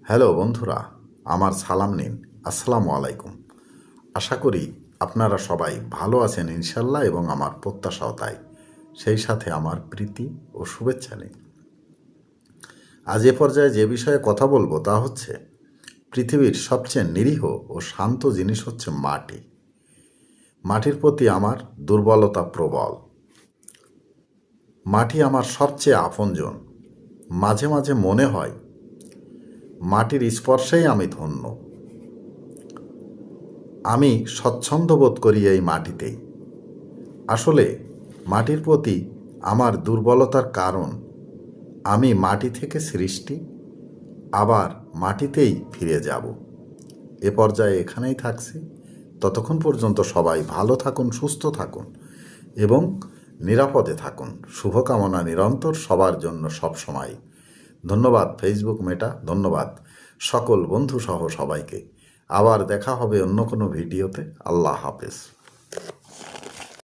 Hello বন্ধুরা, আমার সালাম নিন। আসসালামু আলাইকুম। আশা করি আপনারা সবাই ভালো আছেন ইনশাল্লাহ, এবং আমার প্রত্যাশাও তাই। সেই সাথে আমার প্রীতি ও শুভেচ্ছা নিন। আজ এ পর্যায়ে যে বিষয়ে কথা বলবো তা হচ্ছে, পৃথিবীর সবচেয়ে নিরীহ ও শান্ত জিনিস হচ্ছে মাটি। মাটির প্রতি আমার দুর্বলতা প্রবল। মাটি আমার সবচেয়ে আপনজন। মাঝে মাঝে মনে হয় মাটির স্পর্শেই আমি ধন্য। আমি স্বচ্ছন্দ বোধ করি এই মাটিতেই। আসলে মাটির প্রতি আমার দুর্বলতার কারণ, আমি মাটি থেকে সৃষ্টি, আবার মাটিতেই ফিরে যাব। এ পর্যায়ে এখানেই থাকছি। ততক্ষণ পর্যন্ত সবাই ভালো থাকুন, সুস্থ থাকুন এবং নিরাপদে থাকুন। শুভকামনা নিরন্তর সবার জন্য সবসময়। ধন্যবাদ ফেসবুক মেটা, ধন্যবাদ সকল বন্ধুসহ সবাইকে। আবার দেখা হবে অন্য কোনো ভিডিওতে। আল্লাহ হাফেজ।